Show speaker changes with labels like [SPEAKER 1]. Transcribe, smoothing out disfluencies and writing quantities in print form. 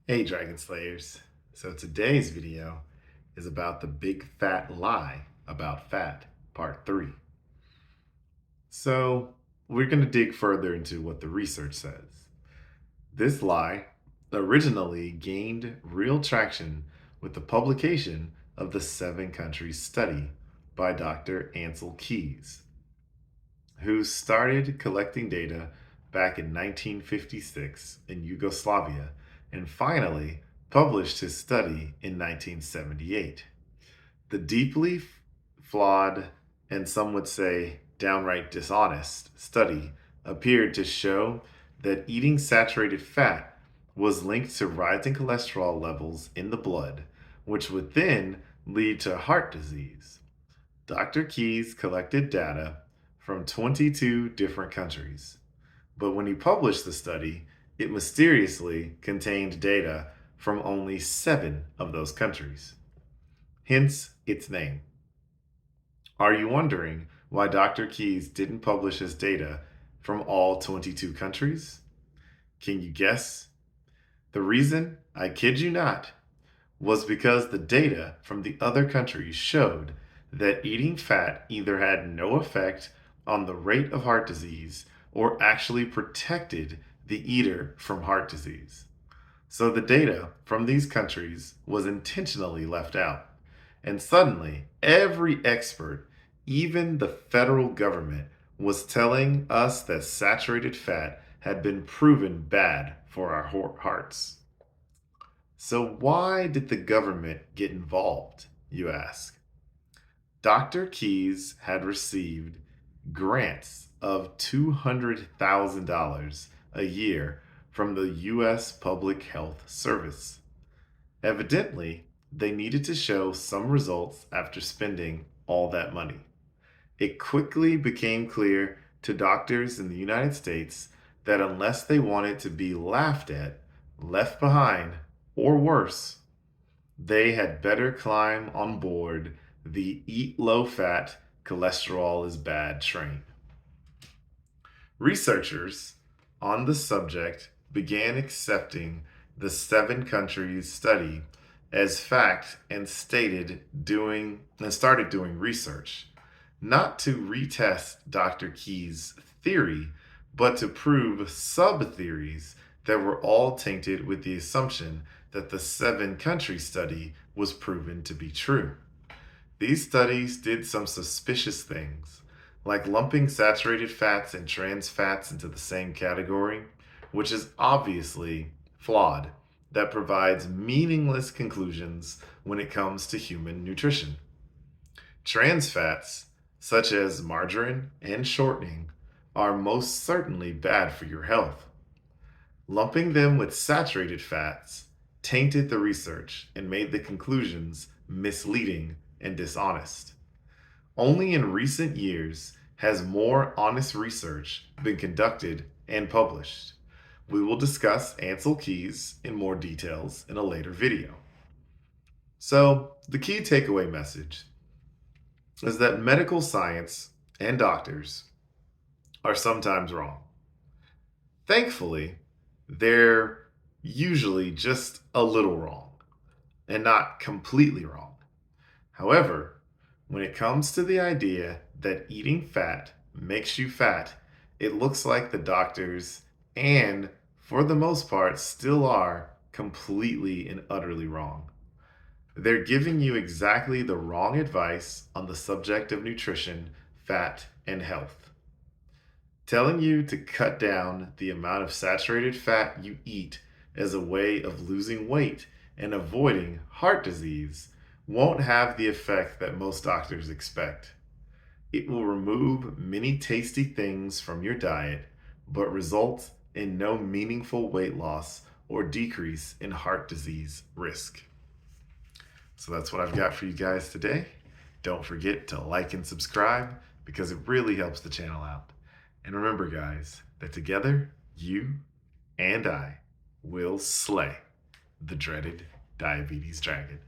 [SPEAKER 1] Hey Dragon Slayers. So today's video is about the big fat lie about fat, part 3. So we're going to dig further into what the research says. This lie originally gained real traction with the publication of the 7 countries study by Dr. Ancel Keys, who started collecting data back in 1956 in Yugoslavia and finally published his study in 1978. The deeply flawed, and some would say downright dishonest, study appeared to show that eating saturated fat was linked to rising cholesterol levels in the blood, which would then lead to heart disease. Dr. Keys collected data from 22 different countries, but when he published the study, it mysteriously contained data from only 7 of those countries. Hence its name. Are you wondering why Dr. Keys didn't publish his data from all 22 countries? Can you guess? The reason, I kid you not, was because the data from the other countries showed that eating fat either had no effect on the rate of heart disease or actually protected the eater from heart disease. So the data from these countries was intentionally left out. And suddenly, every expert, even the federal government, was telling us that saturated fat had been proven bad for our hearts. So, why did the government get involved, you ask? Dr. Keys had received grants of $200,000 a year from the U.S. Public Health Service. Evidently, they needed to show some results after spending all that money. It quickly became clear to doctors in the United States that unless they wanted to be laughed at, left behind, or worse, they had better climb on board the eat low fat, cholesterol is bad train. Researchers on the subject began accepting the 7 countries study as fact and started doing research, not to retest Dr. Key's theory, but to prove sub-theories that were all tainted with the assumption that the 7 country study was proven to be true. These studies did some suspicious things, like lumping saturated fats and trans fats into the same category, which is obviously flawed, that provides meaningless conclusions when it comes to human nutrition. Trans fats, such as margarine and shortening, are most certainly bad for your health. Lumping them with saturated fats tainted the research and made the conclusions misleading and dishonest. Only in recent years has more honest research been conducted and published. We will discuss Ancel Keys in more details in a later video. So, the key takeaway message is that medical science and doctors are sometimes wrong. Thankfully, they're usually just a little wrong and not completely wrong. However, when it comes to the idea that eating fat makes you fat, it looks like the doctors, and for the most part still are, completely and utterly wrong. They're giving you exactly the wrong advice on the subject of nutrition, fat, and health. Telling you to cut down the amount of saturated fat you eat as a way of losing weight and avoiding heart disease won't have the effect that most doctors expect. It will remove many tasty things from your diet, but result in no meaningful weight loss or decrease in heart disease risk. So that's what I've got for you guys today. Don't forget to like and subscribe because it really helps the channel out. And remember, guys, that together, you and I will slay the dreaded diabetes dragon.